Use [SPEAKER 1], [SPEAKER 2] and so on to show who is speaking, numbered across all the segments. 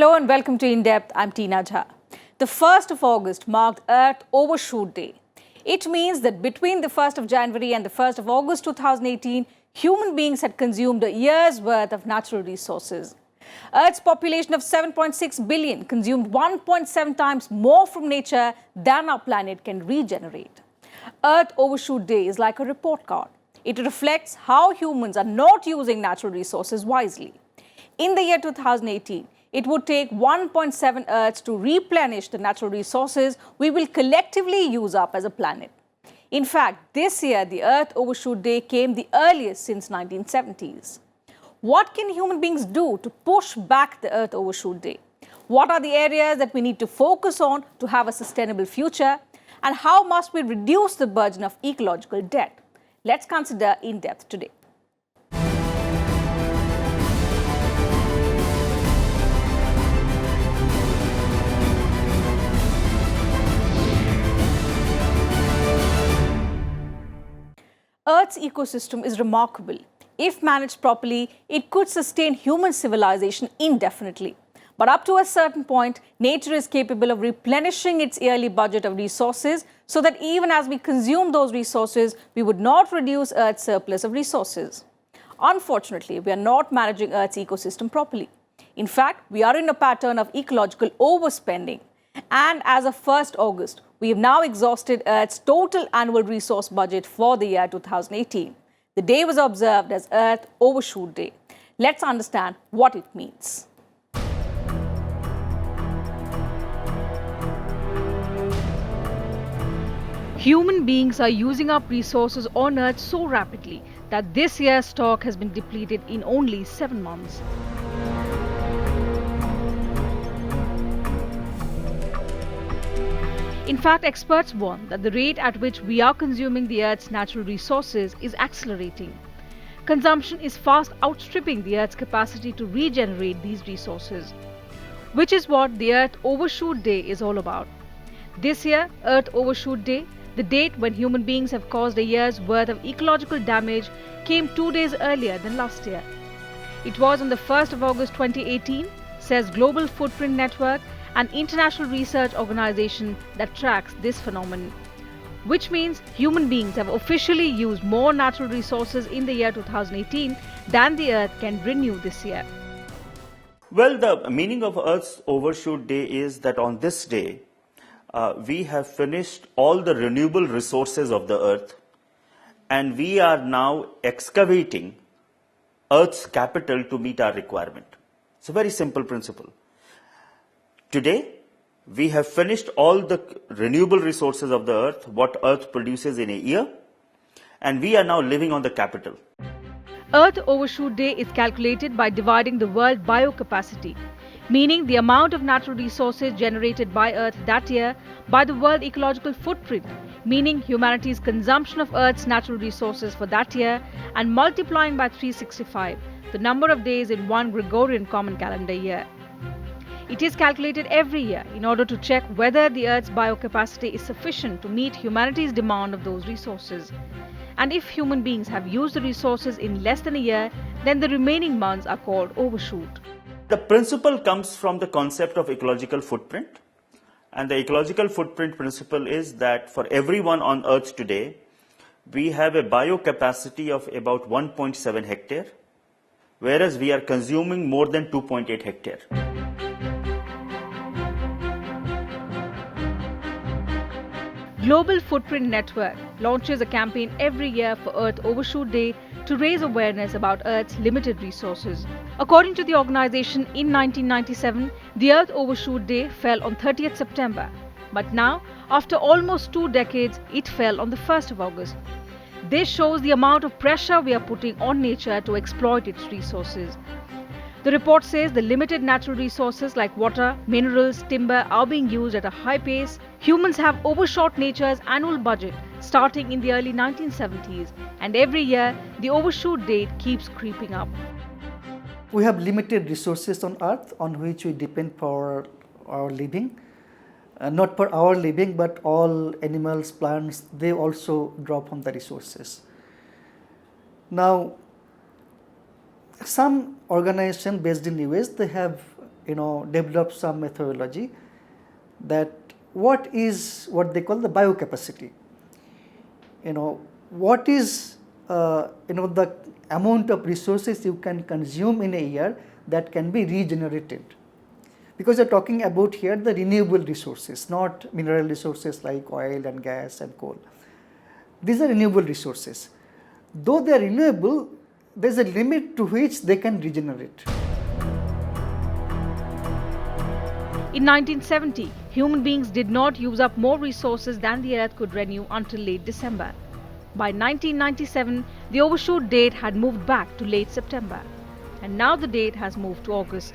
[SPEAKER 1] Hello and welcome to In Depth. I'm Tina Jha. The 1st of August marked Earth Overshoot Day. It means that between the 1st of January and the 1st of August 2018, human beings had consumed a year's worth of natural resources. Earth's population of 7.6 billion consumed 1.7 times more from nature than our planet can regenerate. Earth Overshoot Day is like a report card. It reflects how humans are not using natural resources wisely. In the year 2018, it would take 1.7 Earths to replenish the natural resources we will collectively use up as a planet. In fact, this year, the Earth Overshoot Day came the earliest since 1970s. What can human beings do to push back the Earth Overshoot Day? What are the areas that we need to focus on to have a sustainable future? And how must we reduce the burden of ecological debt? Let's consider in depth today. Earth's ecosystem is remarkable. If managed properly, it could sustain human civilization indefinitely. But up to a certain point, nature is capable of replenishing its yearly budget of resources so that even as we consume those resources, we would not reduce Earth's surplus of resources. Unfortunately, we are not managing Earth's ecosystem properly. In fact, we are in a pattern of ecological overspending. And as of 1st August, we have now exhausted Earth's total annual resource budget for the year 2018. The day was observed as Earth Overshoot Day. Let's understand what it means. Human beings are using up resources on Earth so rapidly that this year's stock has been depleted in only 7 months. In fact, experts warn that the rate at which we are consuming the Earth's natural resources is accelerating. Consumption is fast outstripping the Earth's capacity to regenerate these resources, which is what the Earth Overshoot Day is all about. This year, Earth Overshoot Day, the date when human beings have caused a year's worth of ecological damage, came 2 days earlier than last year. It was on the 1st of August 2018, says Global Footprint Network, an international research organization that tracks this phenomenon, which means human beings have officially used more natural resources in the year 2018 than the Earth can renew this year.
[SPEAKER 2] Well, the meaning of Earth's Overshoot Day is that on this day, we have finished all the renewable resources of the Earth, and we are now excavating Earth's capital to meet our requirement. It's a very simple principle. Today, we have finished all the renewable resources of the Earth, what Earth produces in a year, and we are now living on the capital.
[SPEAKER 1] Earth Overshoot Day is calculated by dividing the world biocapacity, meaning the amount of natural resources generated by Earth that year, by the world ecological footprint, meaning humanity's consumption of Earth's natural resources for that year, and multiplying by 365, the number of days in one Gregorian common calendar year. It is calculated every year in order to check whether the Earth's biocapacity is sufficient to meet humanity's demand of those resources. And if human beings have used the resources in less than a year, then the remaining months are called overshoot.
[SPEAKER 2] The principle comes from the concept of ecological footprint. And the ecological footprint principle is that for everyone on Earth today, we have a biocapacity of about 1.7 hectare, whereas we are consuming more than 2.8 hectare.
[SPEAKER 1] Global Footprint Network launches a campaign every year for Earth Overshoot Day to raise awareness about Earth's limited resources. According to the organization, in 1997, the Earth Overshoot Day fell on 30th September. But now, after almost 2 decades, it fell on the 1st of August. This shows the amount of pressure we are putting on nature to exploit its resources. The report says the limited natural resources like water, minerals, timber are being used at a high pace. Humans have overshot nature's annual budget starting in the early 1970s, and every year the overshoot date keeps creeping up.
[SPEAKER 3] We have limited resources on Earth on which we depend for our living. Not for our living, but all animals, plants, they also draw from the resources. Now, some organization based in US, they have developed some methodology that what they call the biocapacity. What is the amount of resources you can consume in a year that can be regenerated. Because we are talking about here the renewable resources, not mineral resources like oil and gas and coal. These are renewable resources. Though they are renewable, there is a limit to which they can regenerate.
[SPEAKER 1] In 1970, human beings did not use up more resources than the Earth could renew until late December. By 1997, the overshoot date had moved back to late September, and now the date has moved to August.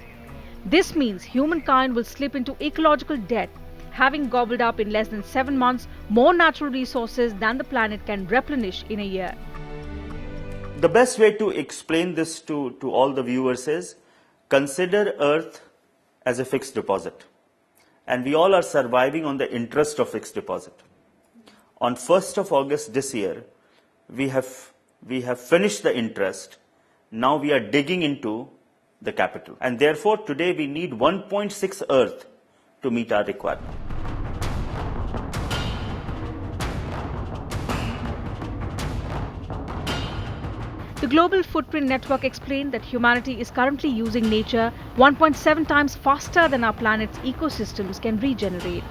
[SPEAKER 1] This means humankind will slip into ecological death, having gobbled up in less than 7 months more natural resources than the planet can replenish in a year.
[SPEAKER 2] The best way to explain this to all the viewers is, consider Earth as a fixed deposit. And we all are surviving on the interest of fixed deposit. On 1st of August this year, we have finished the interest. Now we are digging into the capital. And therefore, today we need 1.6 Earth to meet our requirement.
[SPEAKER 1] The Global Footprint Network explained that humanity is currently using nature 1.7 times faster than our planet's ecosystems can regenerate.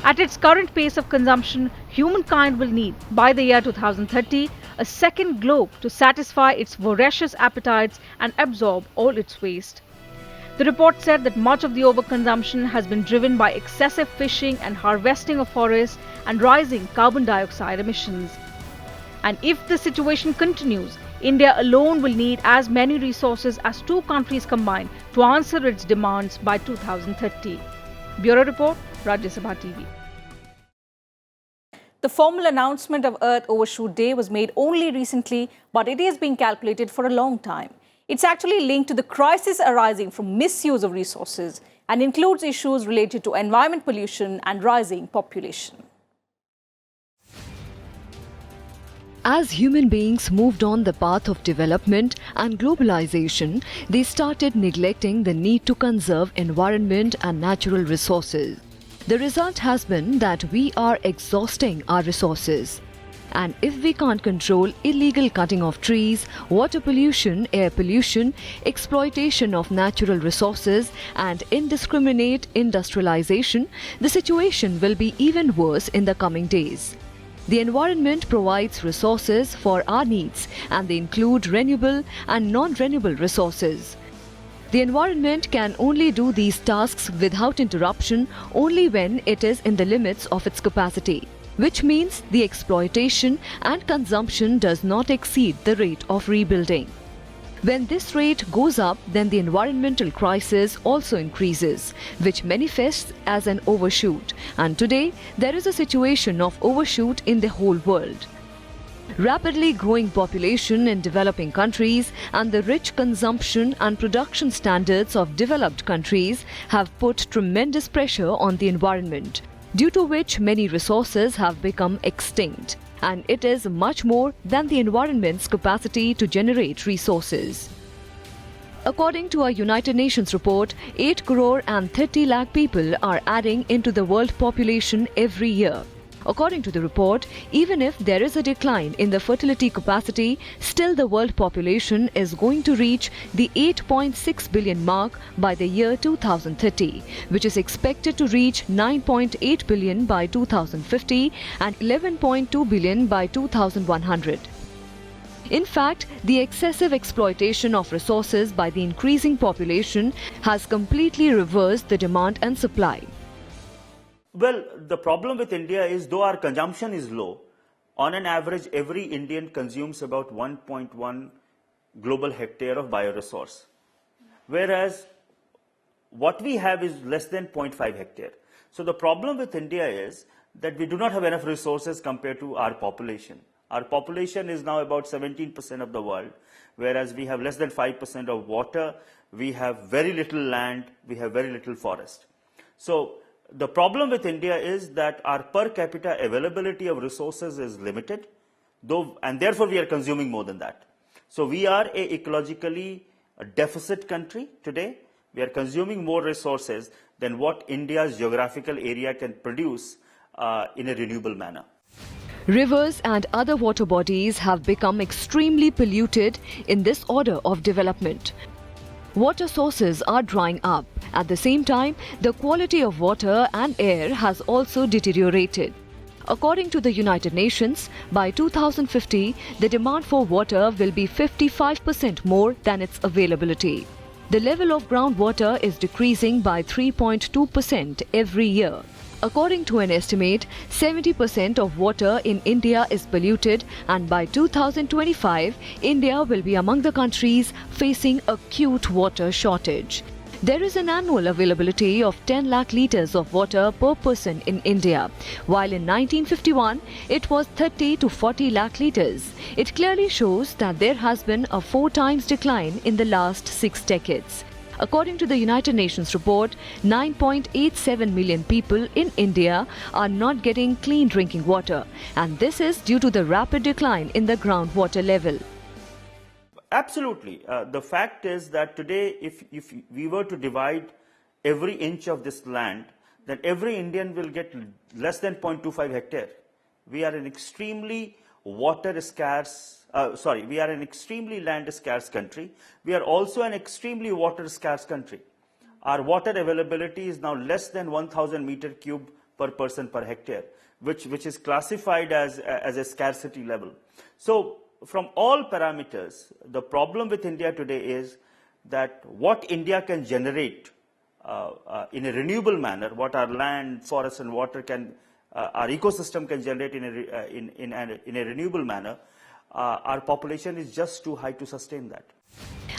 [SPEAKER 1] At its current pace of consumption, humankind will need, by the year 2030, a second globe to satisfy its voracious appetites and absorb all its waste. The report said that much of the overconsumption has been driven by excessive fishing and harvesting of forests and rising carbon dioxide emissions. And if the situation continues, India alone will need as many resources as 2 countries combined to answer its demands by 2030. Bureau Report, Rajya Sabha TV. The formal announcement of Earth Overshoot Day was made only recently, but it is being calculated for a long time. It's actually linked to the crisis arising from misuse of resources and includes issues related to environment pollution and rising population.
[SPEAKER 4] As human beings moved on the path of development and globalization, they started neglecting the need to conserve environment and natural resources. The result has been that we are exhausting our resources. And if we can't control illegal cutting of trees, water pollution, air pollution, exploitation of natural resources, and indiscriminate industrialization, the situation will be even worse in the coming days. The environment provides resources for our needs, and they include renewable and non-renewable resources. The environment can only do these tasks without interruption only when it is in the limits of its capacity, which means the exploitation and consumption does not exceed the rate of rebuilding. When this rate goes up, then the environmental crisis also increases, which manifests as an overshoot. And today, there is a situation of overshoot in the whole world. Rapidly growing population in developing countries and the rich consumption and production standards of developed countries have put tremendous pressure on the environment, due to which many resources have become extinct. And it is much more than the environment's capacity to generate resources. According to a United Nations report, 8 crore and 30 lakh people are adding into the world population every year. According to the report, even if there is a decline in the fertility capacity, still the world population is going to reach the 8.6 billion mark by the year 2030, which is expected to reach 9.8 billion by 2050 and 11.2 billion by 2100. In fact, the excessive exploitation of resources by the increasing population has completely reversed the demand and supply.
[SPEAKER 2] Well, the problem with India is, though our consumption is low, on an average, every Indian consumes about 1.1 global hectare of bioresource. Whereas what we have is less than 0.5 hectare. So the problem with India is that we do not have enough resources compared to our population. Our population is now about 17% of the world, whereas we have less than 5% of water, we have very little land, we have very little forest. So the problem with India is that our per capita availability of resources is limited, and therefore we are consuming more than that. So we are a ecologically deficit country today, We are consuming more resources than what India's geographical area can produce in a renewable manner.
[SPEAKER 4] Rivers and other water bodies have become extremely polluted in this order of development. Water sources are drying up. At the same time, the quality of water and air has also deteriorated. According to the United Nations, by 2050, the demand for water will be 55% more than its availability. The level of groundwater is decreasing by 3.2% every year. According to an estimate, 70% of water in India is polluted, and by 2025, India will be among the countries facing acute water shortage. There is an annual availability of 10 lakh litres of water per person in India, while in 1951 it was 30 to 40 lakh litres. It clearly shows that there has been a 4 times decline in the last 6 decades. According to the United Nations report, 9.87 million people in India are not getting clean drinking water, and this is due to the rapid decline in the groundwater level.
[SPEAKER 2] Absolutely. The fact is that today, if we were to divide every inch of this land, then every Indian will get less than 0.25 hectare. We are an extremely we are an extremely land scarce country. We are also an extremely water scarce country. Our water availability is now less than 1,000 meter cube per person per hectare, which is classified as a scarcity level. So, from all parameters, the problem with India today is that what India can generate in a renewable manner, what our land, forest and water can, our ecosystem can generate in a renewable manner, our population is just too high to sustain that.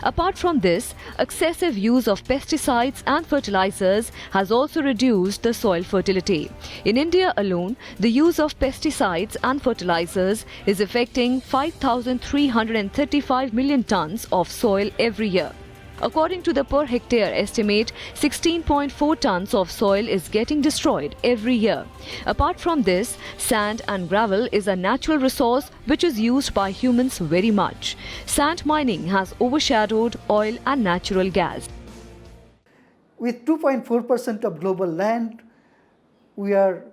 [SPEAKER 4] Apart from this, excessive use of pesticides and fertilizers has also reduced the soil fertility. In India alone, the use of pesticides and fertilizers is affecting 5,335 million tons of soil every year. According to the per hectare estimate, 16.4 tons of soil is getting destroyed every year. Apart from this, sand and gravel is a natural resource which is used by humans very much. Sand mining has overshadowed oil and natural gas.
[SPEAKER 3] With 2.4% of global land, we are,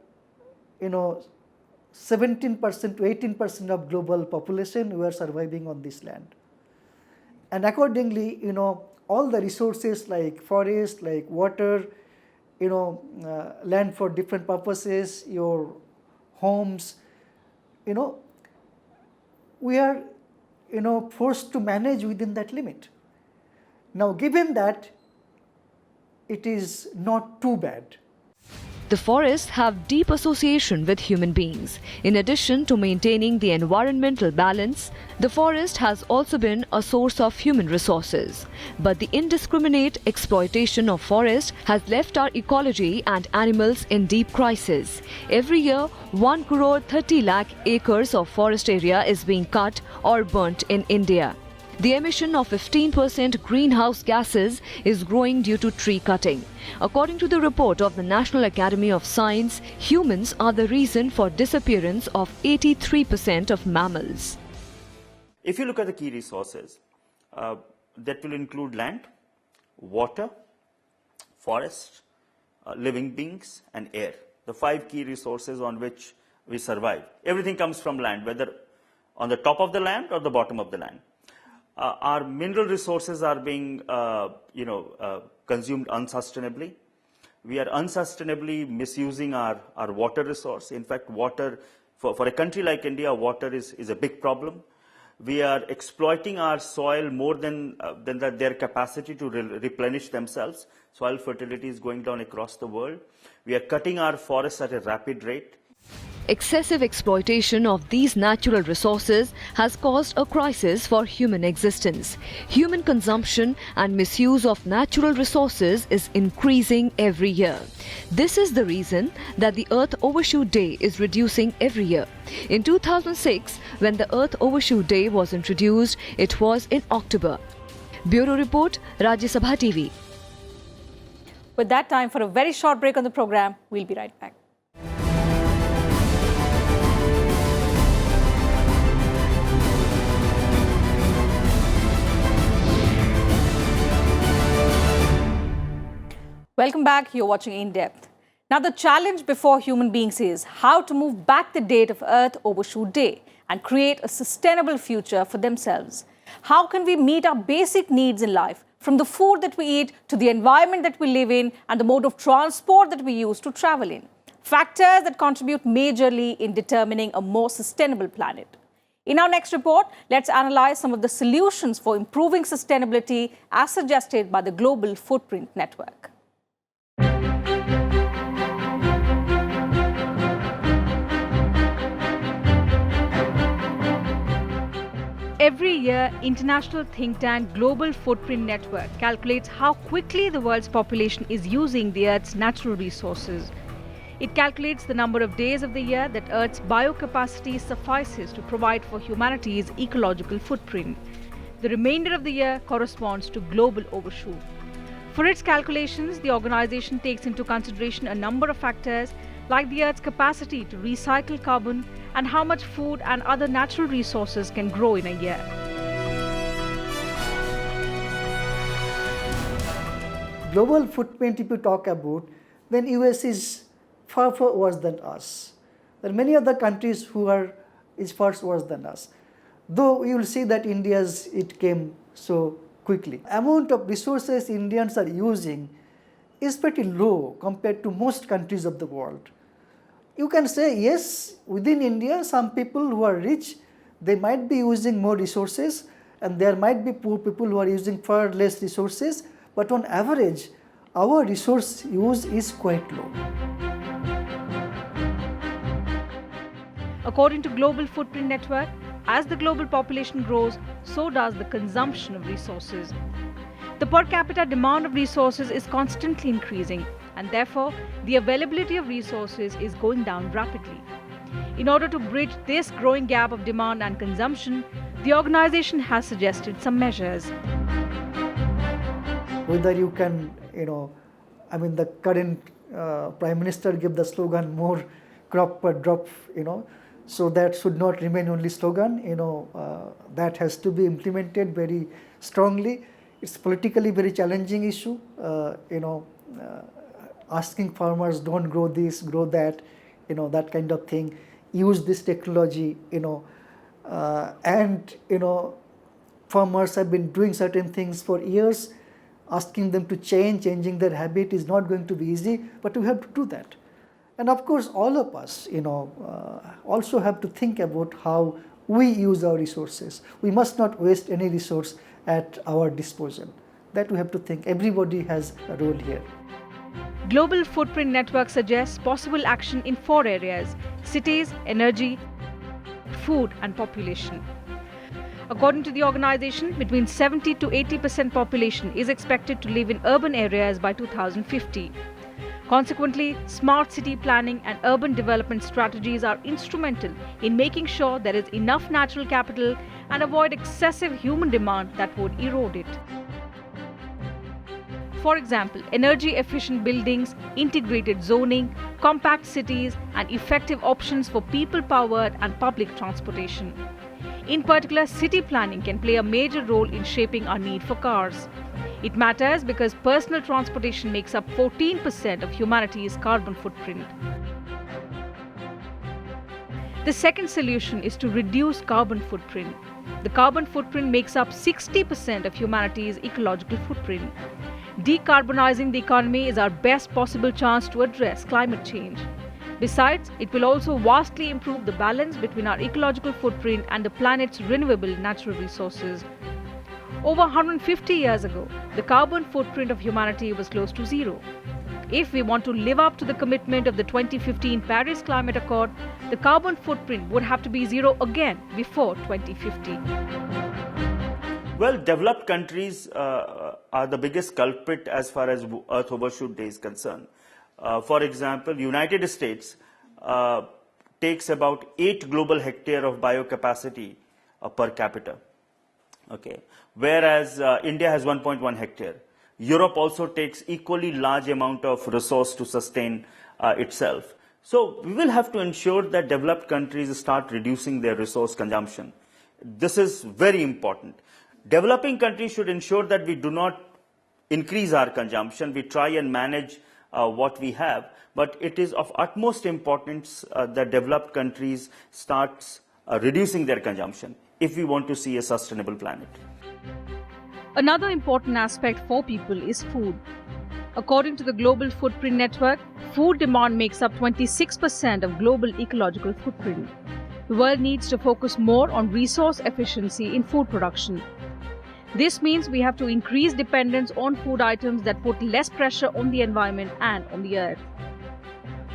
[SPEAKER 3] 17% to 18% of global population, we are surviving on this land. And accordingly, all the resources like forest, like water, land for different purposes, your homes, we are, forced to manage within that limit. Now, given that, it is not too bad.
[SPEAKER 4] The forests have deep association with human beings. In addition to maintaining the environmental balance, the forest has also been a source of human resources. But the indiscriminate exploitation of forest has left our ecology and animals in deep crisis. Every year, 1 crore 30 lakh acres of forest area is being cut or burnt in India. The emission of 15% greenhouse gases is growing due to tree cutting. According to the report of the National Academy of Science, humans are the reason for disappearance of 83% of mammals.
[SPEAKER 2] If you look at the key resources, that will include land, water, forest, living beings and air. The 5 key resources on which we survive. Everything comes from land, whether on the top of the land or the bottom of the land. Our mineral resources are being, consumed unsustainably. We are unsustainably misusing our water resource. In fact, water, for a country like India, water is a big problem. We are exploiting our soil more than their capacity to replenish themselves. Soil fertility is going down across the world. We are cutting our forests at a rapid rate.
[SPEAKER 4] Excessive exploitation of these natural resources has caused a crisis for human existence. Human consumption and misuse of natural resources is increasing every year. This is the reason that the Earth Overshoot Day is reducing every year. In 2006, when the Earth Overshoot Day was introduced, it was in October. Bureau Report, Rajya Sabha TV.
[SPEAKER 1] With that, time for a very short break on the program. We'll be right back. Welcome back. You're watching In Depth. Now, the challenge before human beings is how to move back the date of Earth Overshoot Day and create a sustainable future for themselves. How can we meet our basic needs in life, from the food that we eat to the environment that we live in and the mode of transport that we use to travel in? Factors that contribute majorly in determining a more sustainable planet. In our next report, let's analyze some of the solutions for improving sustainability as suggested by the Global Footprint Network. Every year, international think tank Global Footprint Network calculates how quickly the world's population is using the Earth's natural resources. It calculates the number of days of the year that Earth's biocapacity suffices to provide for humanity's ecological footprint. The remainder of the year corresponds to global overshoot. For its calculations, the organization takes into consideration a number of factors like the Earth's capacity to recycle carbon and how much food and other natural resources can grow in a year.
[SPEAKER 3] Global footprint, if you talk about, then US is far worse than us. There are many other countries who is far worse than us. Though you will see that it came so quickly. Amount of resources Indians are using is pretty low compared to most countries of the world. You can say, yes, within India, some people who are rich, they might be using more resources, and there might be poor people who are using far less resources, but on average, our resource use is quite low.
[SPEAKER 1] According to Global Footprint Network, as the global population grows, so does the consumption of resources. The per capita demand of resources is constantly increasing, and therefore, the availability of resources is going down rapidly. In order to bridge this growing gap of demand and consumption, the organization has suggested some measures.
[SPEAKER 3] Whether you can, the current Prime Minister gave the slogan, more crop per drop, so that should not remain only slogan, that has to be implemented very strongly. It's politically very challenging issue, asking farmers don't grow this, grow that, that kind of thing, use this technology, and farmers have been doing certain things for years. Asking them to changing their habit is not going to be easy, but we have to do that. And of course, all of us, also have to think about how we use our resources. We must not waste any resource at our disposal. That we have to think. Everybody has a role here.
[SPEAKER 1] Global Footprint Network suggests possible action in 4 areas: cities, energy, food, and population. According to the organization, between 70 to 80% population is expected to live in urban areas by 2050. Consequently, smart city planning and urban development strategies are instrumental in making sure there is enough natural capital and avoid excessive human demand that would erode it. For example, energy-efficient buildings, integrated zoning, compact cities, and effective options for people-powered and public transportation. In particular, city planning can play a major role in shaping our need for cars. It matters because personal transportation makes up 14% of humanity's carbon footprint. The second solution is to reduce carbon footprint. The carbon footprint makes up 60% of humanity's ecological footprint. Decarbonizing the economy is our best possible chance to address climate change. Besides, it will also vastly improve the balance between our ecological footprint and the planet's renewable natural resources. Over 150 years ago, the carbon footprint of humanity was close to zero. If we want to live up to the commitment of the 2015 Paris Climate Accord, the carbon footprint would have to be zero again before 2050.
[SPEAKER 2] Well, developed countries are the biggest culprit as far as Earth Overshoot Day is concerned. For example, United States takes about 8 global hectare of biocapacity per capita. Okay, whereas India has 1.1 hectare. Europe also takes equally large amount of resource to sustain itself. So we will have to ensure that developed countries start reducing their resource consumption. This is very important. Developing countries should ensure that we do not increase our consumption. We try and manage what we have, but it is of utmost importance that developed countries start reducing their consumption if we want to see a sustainable planet.
[SPEAKER 1] Another important aspect for people is food. According to the Global Footprint Network, food demand makes up 26% of global ecological footprint. The world needs to focus more on resource efficiency in food production. This means we have to increase dependence on food items that put less pressure on the environment and on the earth.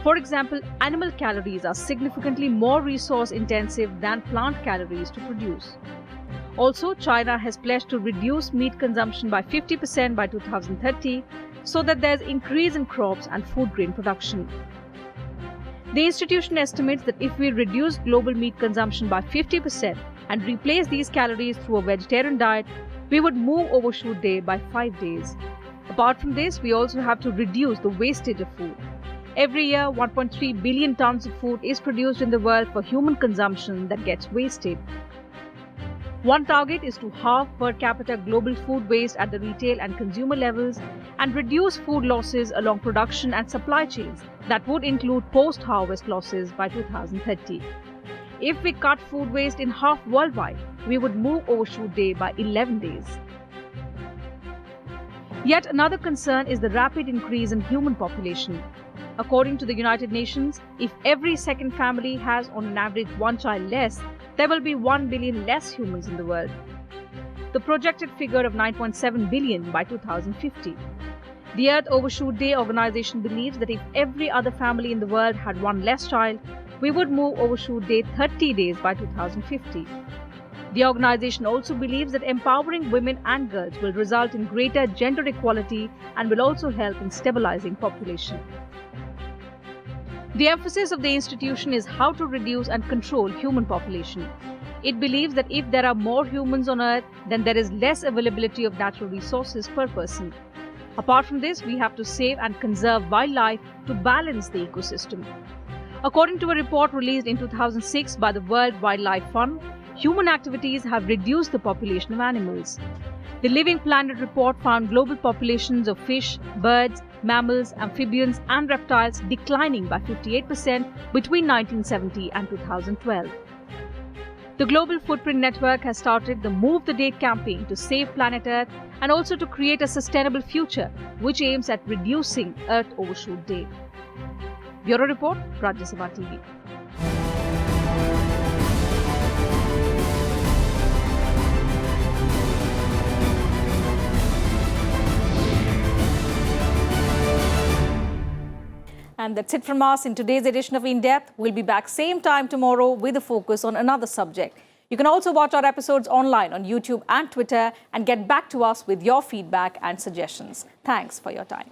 [SPEAKER 1] For example, animal calories are significantly more resource intensive than plant calories to produce. Also, China has pledged to reduce meat consumption by 50% by 2030 so that there's increase in crops and food grain production. The institution estimates that if we reduce global meat consumption by 50% and replace these calories through a vegetarian diet, we would move Overshoot Day by 5 days. Apart from this, we also have to reduce the wastage of food. Every year, 1.3 billion tons of food is produced in the world for human consumption that gets wasted. One target is to halve per capita global food waste at the retail and consumer levels and reduce food losses along production and supply chains that would include post-harvest losses by 2030. If we cut food waste in half worldwide, we would move Overshoot Day by 11 days. Yet another concern is the rapid increase in human population. According to the United Nations, if every second family has on an average one child less, there will be 1 billion less humans in the world. The projected figure of 9.7 billion by 2050. The Earth Overshoot Day organization believes that if every other family in the world had one less child, we would move Overshoot Day 30 days by 2050. The organization also believes that empowering women and girls will result in greater gender equality and will also help in stabilizing population. The emphasis of the institution is how to reduce and control human population. It believes that if there are more humans on Earth, then there is less availability of natural resources per person. Apart from this, we have to save and conserve wildlife to balance the ecosystem. According to a report released in 2006 by the World Wildlife Fund, human activities have reduced the population of animals. The Living Planet report found global populations of fish, birds, mammals, amphibians and reptiles declining by 58% between 1970 and 2012. The Global Footprint Network has started the Move the Date campaign to save planet Earth and also to create a sustainable future which aims at reducing Earth Overshoot Day. Bureau Report, Rajya Sabha TV. And that's it from us in today's edition of In Depth. We'll be back same time tomorrow with a focus on another subject. You can also watch our episodes online on YouTube and Twitter and get back to us with your feedback and suggestions. Thanks for your time.